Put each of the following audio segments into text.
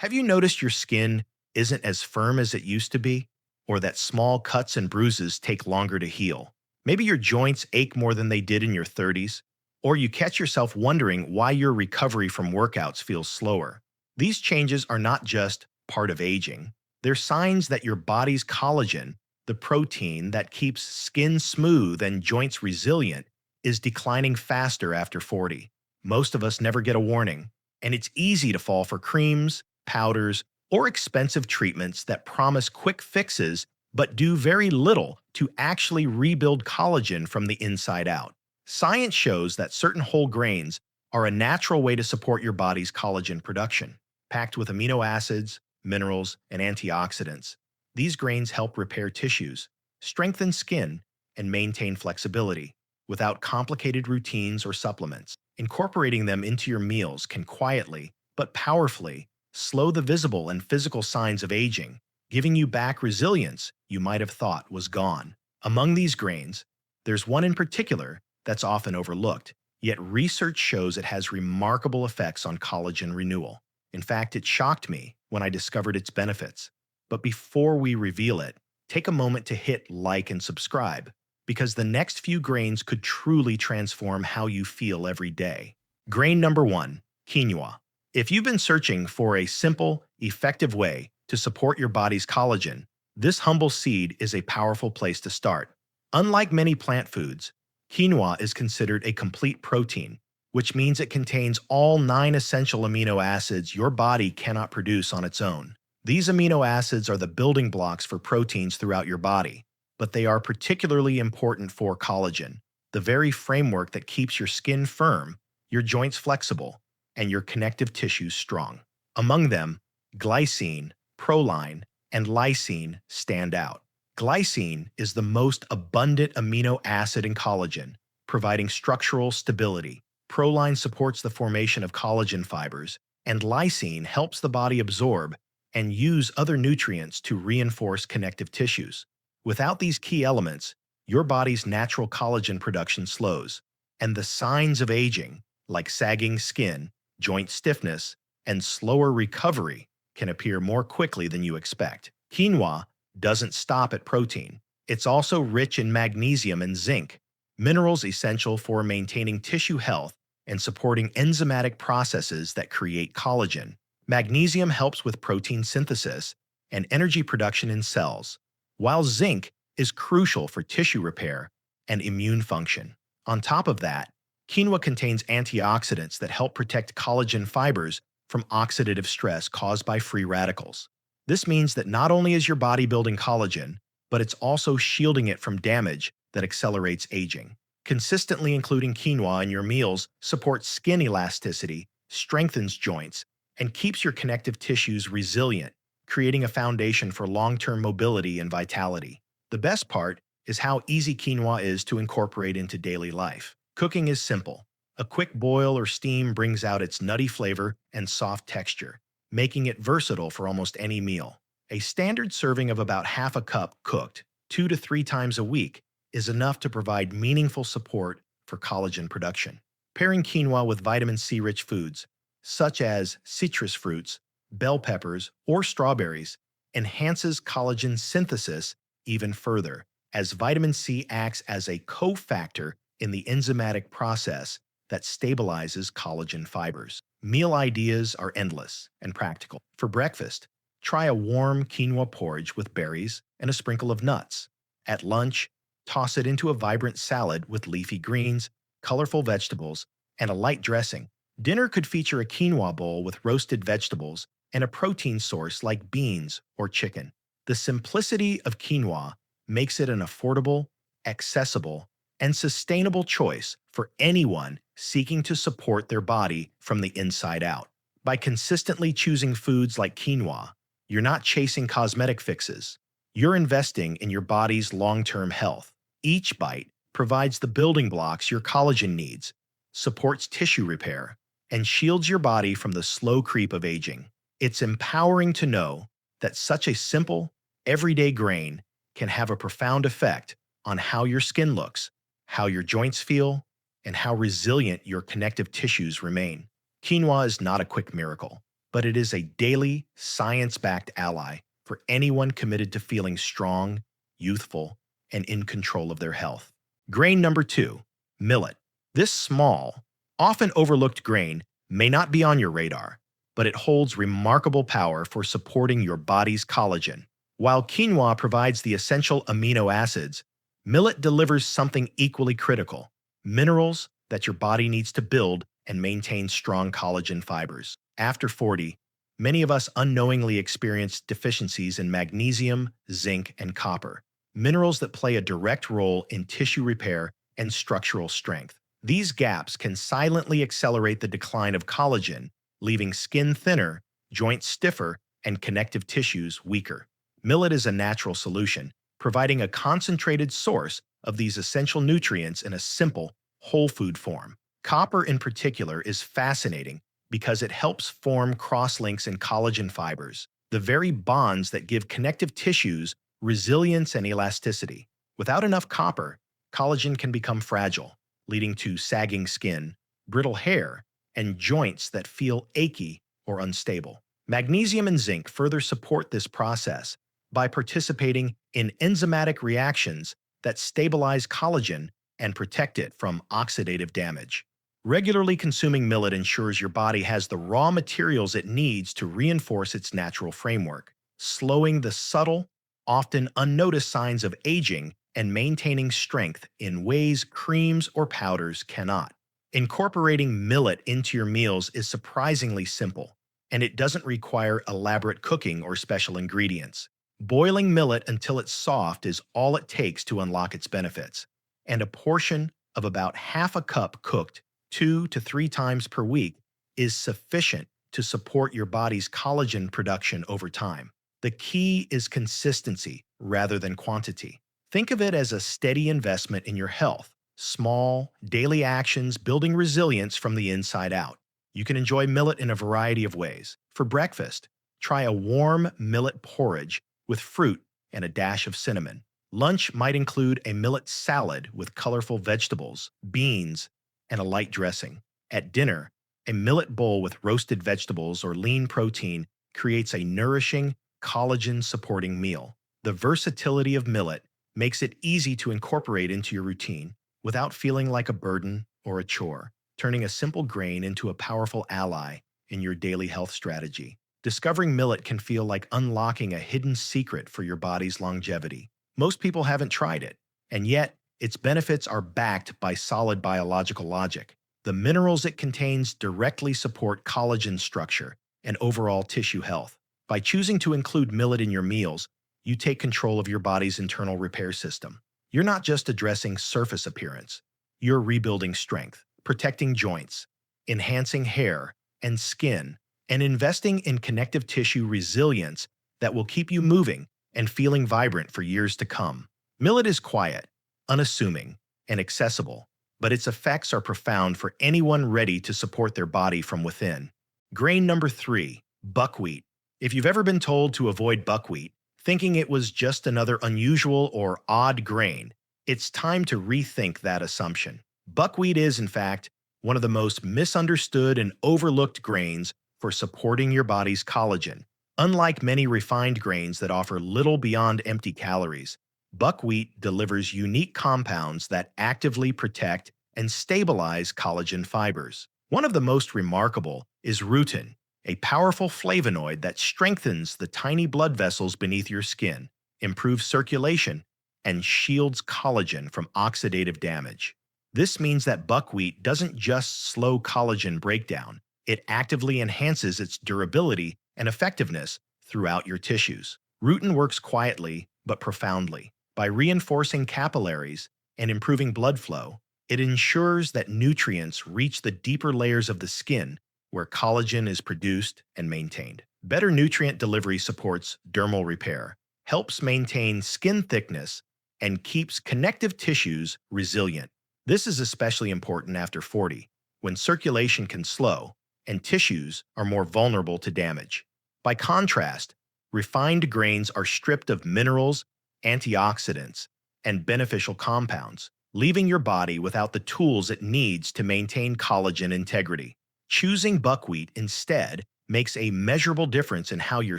Have you noticed your skin isn't as firm as it used to be? Or that small cuts and bruises take longer to heal? Maybe your joints ache more than they did in your 30s? Or you catch yourself wondering why your recovery from workouts feels slower. These changes are not just part of aging, they're signs that your body's collagen, the protein that keeps skin smooth and joints resilient, is declining faster after 40. Most of us never get a warning, and it's easy to fall for creams, powders, or expensive treatments that promise quick fixes but do very little to actually rebuild collagen from the inside out. Science shows that certain whole grains are a natural way to support your body's collagen production. Packed with amino acids, minerals, and antioxidants, these grains help repair tissues, strengthen skin, and maintain flexibility without complicated routines or supplements. Incorporating them into your meals can quietly, but powerfully, slow the visible and physical signs of aging, giving you back resilience you might have thought was gone. Among these grains, there's one in particular that's often overlooked, yet research shows it has remarkable effects on collagen renewal. In fact, it shocked me when I discovered its benefits. But before we reveal it, take a moment to hit like and subscribe, because the next few grains could truly transform how you feel every day. Grain number one, quinoa. If you've been searching for a simple, effective way to support your body's collagen, this humble seed is a powerful place to start. Unlike many plant foods, quinoa is considered a complete protein, which means it contains all 9 essential amino acids your body cannot produce on its own. These amino acids are the building blocks for proteins throughout your body, but they are particularly important for collagen, the very framework that keeps your skin firm, your joints flexible, and your connective tissues strong. Among them, glycine, proline, and lysine stand out. Glycine is the most abundant amino acid in collagen, providing structural stability. Proline supports the formation of collagen fibers, and lysine helps the body absorb and use other nutrients to reinforce connective tissues. Without these key elements, your body's natural collagen production slows, and the signs of aging, like sagging skin, joint stiffness, and slower recovery, can appear more quickly than you expect. Quinoa doesn't stop at protein. It's also rich in magnesium and zinc, minerals essential for maintaining tissue health and supporting enzymatic processes that create collagen. Magnesium helps with protein synthesis and energy production in cells, while zinc is crucial for tissue repair and immune function. On top of that, quinoa contains antioxidants that help protect collagen fibers from oxidative stress caused by free radicals. This means that not only is your body building collagen, but it's also shielding it from damage that accelerates aging. Consistently including quinoa in your meals supports skin elasticity, strengthens joints, and keeps your connective tissues resilient, creating a foundation for long-term mobility and vitality. The best part is how easy quinoa is to incorporate into daily life. Cooking is simple. A quick boil or steam brings out its nutty flavor and soft texture, making it versatile for almost any meal. A standard serving of about half a cup cooked 2 to 3 times a week is enough to provide meaningful support for collagen production. Pairing quinoa with vitamin C-rich foods, such as citrus fruits, bell peppers, or strawberries, enhances collagen synthesis even further, as vitamin C acts as a cofactor in the enzymatic process that stabilizes collagen fibers. Meal ideas are endless and practical. For breakfast, try a warm quinoa porridge with berries and a sprinkle of nuts. At lunch, toss it into a vibrant salad with leafy greens, colorful vegetables, and a light dressing. Dinner could feature a quinoa bowl with roasted vegetables and a protein source like beans or chicken. The simplicity of quinoa makes it an affordable, accessible, and sustainable choice for anyone seeking to support their body from the inside out. By consistently choosing foods like quinoa, you're not chasing cosmetic fixes. You're investing in your body's long-term health. Each bite provides the building blocks your collagen needs, supports tissue repair, and shields your body from the slow creep of aging. It's empowering to know that such a simple, everyday grain can have a profound effect on how your skin looks, how your joints feel, and how resilient your connective tissues remain. Quinoa is not a quick miracle. but it is a daily, science-backed ally for anyone committed to feeling strong, youthful, and in control of their health. Grain number 2, millet. This small, often overlooked grain may not be on your radar, but it holds remarkable power for supporting your body's collagen. While quinoa provides the essential amino acids, millet delivers something equally critical: minerals that your body needs to build and maintain strong collagen fibers. After 40, many of us unknowingly experience deficiencies in magnesium, zinc, and copper, minerals that play a direct role in tissue repair and structural strength. These gaps can silently accelerate the decline of collagen, leaving skin thinner, joints stiffer, and connective tissues weaker. Millet is a natural solution, providing a concentrated source of these essential nutrients in a simple, whole food form. Copper in particular is fascinating because it helps form crosslinks in collagen fibers, the very bonds that give connective tissues resilience and elasticity. Without enough copper, collagen can become fragile, leading to sagging skin, brittle hair, and joints that feel achy or unstable. Magnesium and zinc further support this process by participating in enzymatic reactions that stabilize collagen and protect it from oxidative damage. Regularly consuming millet ensures your body has the raw materials it needs to reinforce its natural framework, slowing the subtle, often unnoticed signs of aging and maintaining strength in ways creams or powders cannot. Incorporating millet into your meals is surprisingly simple, and it doesn't require elaborate cooking or special ingredients. Boiling millet until it's soft is all it takes to unlock its benefits, and a portion of about half a cup cooked 2 to 3 times per week is sufficient to support your body's collagen production over time. The key is consistency rather than quantity. Think of it as a steady investment in your health, small, daily actions building resilience from the inside out. You can enjoy millet in a variety of ways. For breakfast, try a warm millet porridge with fruit and a dash of cinnamon. Lunch might include a millet salad with colorful vegetables, beans, and a light dressing. At dinner, a millet bowl with roasted vegetables or lean protein creates a nourishing, collagen-supporting meal. The versatility of millet makes it easy to incorporate into your routine without feeling like a burden or a chore, turning a simple grain into a powerful ally in your daily health strategy. Discovering millet can feel like unlocking a hidden secret for your body's longevity. Most people haven't tried it, and yet its benefits are backed by solid biological logic. The minerals it contains directly support collagen structure and overall tissue health. By choosing to include millet in your meals, you take control of your body's internal repair system. You're not just addressing surface appearance. You're rebuilding strength, protecting joints, enhancing hair and skin, and investing in connective tissue resilience that will keep you moving and feeling vibrant for years to come. Millet is quiet, unassuming, and accessible, but its effects are profound for anyone ready to support their body from within. Grain number 3, buckwheat. If you've ever been told to avoid buckwheat, thinking it was just another unusual or odd grain, it's time to rethink that assumption. Buckwheat is, in fact, one of the most misunderstood and overlooked grains for supporting your body's collagen. Unlike many refined grains that offer little beyond empty calories, buckwheat delivers unique compounds that actively protect and stabilize collagen fibers. One of the most remarkable is rutin, a powerful flavonoid that strengthens the tiny blood vessels beneath your skin, improves circulation, and shields collagen from oxidative damage. This means that buckwheat doesn't just slow collagen breakdown, it actively enhances its durability and effectiveness throughout your tissues. Rutin works quietly but profoundly. By reinforcing capillaries and improving blood flow, it ensures that nutrients reach the deeper layers of the skin where collagen is produced and maintained. Better nutrient delivery supports dermal repair, helps maintain skin thickness, and keeps connective tissues resilient. This is especially important after 40, when circulation can slow and tissues are more vulnerable to damage. By contrast, refined grains are stripped of minerals, antioxidants, and beneficial compounds, leaving your body without the tools it needs to maintain collagen integrity. Choosing buckwheat instead makes a measurable difference in how your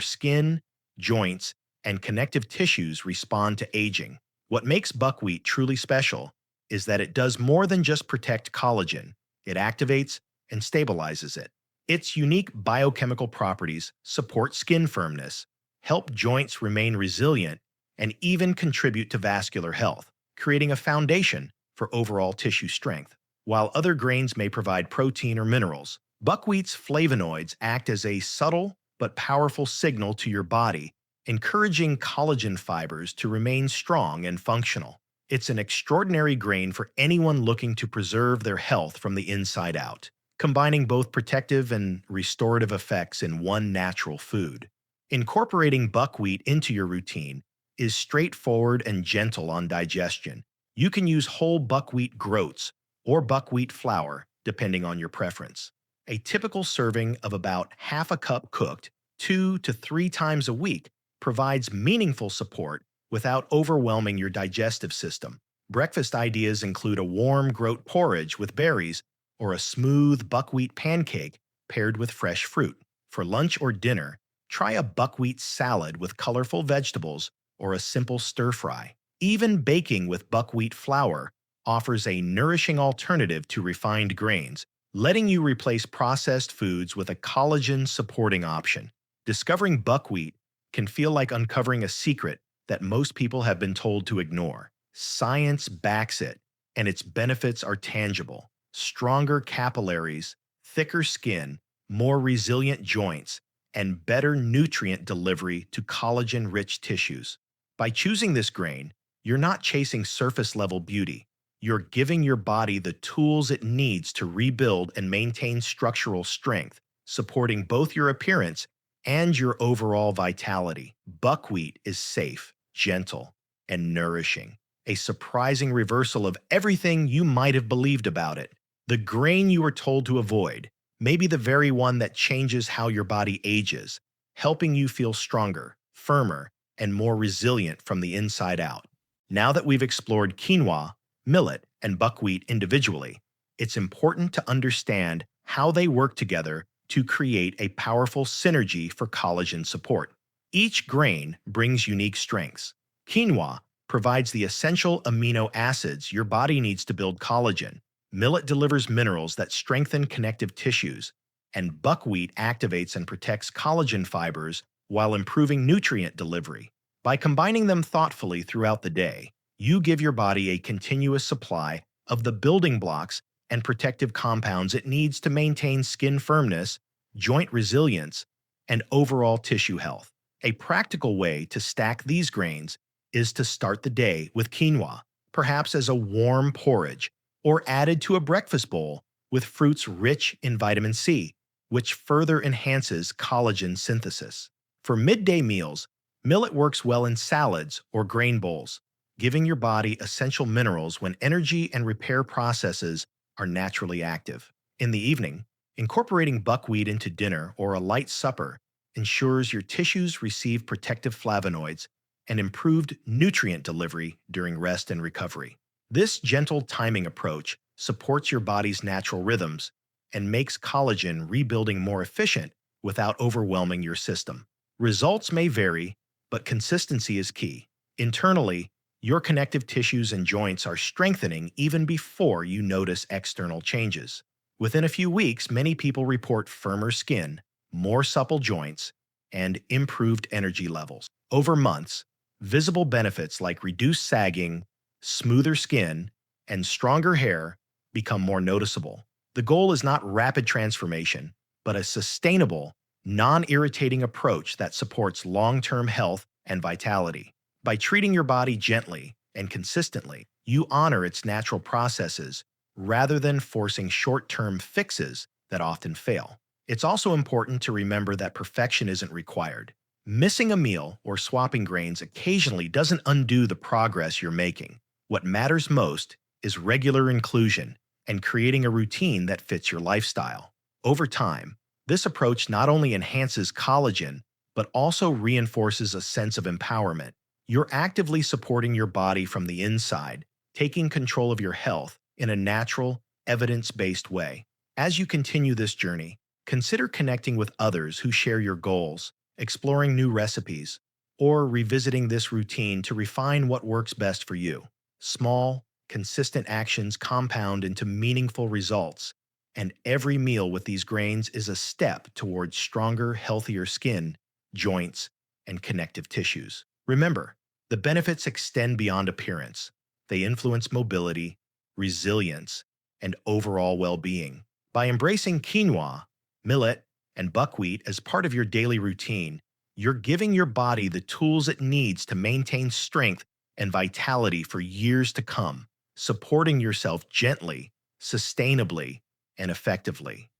skin, joints, and connective tissues respond to aging. What makes buckwheat truly special is that it does more than just protect collagen, it activates and stabilizes it. Its unique biochemical properties support skin firmness, help joints remain resilient, and even contribute to vascular health, creating a foundation for overall tissue strength. While other grains may provide protein or minerals, buckwheat's flavonoids act as a subtle but powerful signal to your body, encouraging collagen fibers to remain strong and functional. It's an extraordinary grain for anyone looking to preserve their health from the inside out, combining both protective and restorative effects in one natural food. Incorporating buckwheat into your routine is straightforward and gentle on digestion. You can use whole buckwheat groats or buckwheat flour, depending on your preference. A typical serving of about half a cup cooked 2 to 3 times a week provides meaningful support without overwhelming your digestive system. Breakfast ideas include a warm groat porridge with berries or a smooth buckwheat pancake paired with fresh fruit. For lunch or dinner, try a buckwheat salad with colorful vegetables or a simple stir-fry. Even baking with buckwheat flour offers a nourishing alternative to refined grains, letting you replace processed foods with a collagen-supporting option. Discovering buckwheat can feel like uncovering a secret that most people have been told to ignore. Science backs it, and its benefits are tangible. Stronger capillaries, thicker skin, more resilient joints, and better nutrient delivery to collagen-rich tissues. By choosing this grain, you're not chasing surface-level beauty. You're giving your body the tools it needs to rebuild and maintain structural strength, supporting both your appearance and your overall vitality. Buckwheat is safe, gentle, and nourishing, a surprising reversal of everything you might have believed about it. The grain you were told to avoid may be the very one that changes how your body ages, helping you feel stronger, firmer, and more resilient from the inside out. Now that we've explored quinoa, millet, and buckwheat individually, it's important to understand how they work together to create a powerful synergy for collagen support. Each grain brings unique strengths. Quinoa provides the essential amino acids your body needs to build collagen. Millet delivers minerals that strengthen connective tissues, and buckwheat activates and protects collagen fibers while improving nutrient delivery. By combining them thoughtfully throughout the day, you give your body a continuous supply of the building blocks and protective compounds it needs to maintain skin firmness, joint resilience, and overall tissue health. A practical way to stack these grains is to start the day with quinoa, perhaps as a warm porridge, or added to a breakfast bowl with fruits rich in vitamin C, which further enhances collagen synthesis. For midday meals, millet works well in salads or grain bowls, giving your body essential minerals when energy and repair processes are naturally active. In the evening, incorporating buckwheat into dinner or a light supper ensures your tissues receive protective flavonoids and improved nutrient delivery during rest and recovery. This gentle timing approach supports your body's natural rhythms and makes collagen rebuilding more efficient without overwhelming your system. Results may vary, but consistency is key. Internally, your connective tissues and joints are strengthening even before you notice external changes. Within a few weeks, many people report firmer skin, more supple joints, and improved energy levels. Over months, visible benefits like reduced sagging, smoother skin, and stronger hair become more noticeable. The goal is not rapid transformation, but a sustainable, non-irritating approach that supports long-term health and vitality. By treating your body gently and consistently, you honor its natural processes rather than forcing short-term fixes that often fail. It's also important to remember that perfection isn't required. Missing a meal or swapping grains occasionally doesn't undo the progress you're making. What matters most is regular inclusion and creating a routine that fits your lifestyle. Over time, this approach not only enhances collagen, but also reinforces a sense of empowerment. You're actively supporting your body from the inside, taking control of your health in a natural, evidence-based way. As you continue this journey, Consider connecting with others who share your goals, exploring new recipes, or revisiting this routine to refine what works best for you. Small, consistent actions compound into meaningful results, and every meal with these grains is a step towards stronger, healthier skin, joints, and connective tissues. Remember, the benefits extend beyond appearance. They influence mobility, resilience, and overall well being. By embracing quinoa, millet, and buckwheat as part of your daily routine, you're giving your body the tools it needs to maintain strength and vitality for years to come, supporting yourself gently, sustainably, and effectively.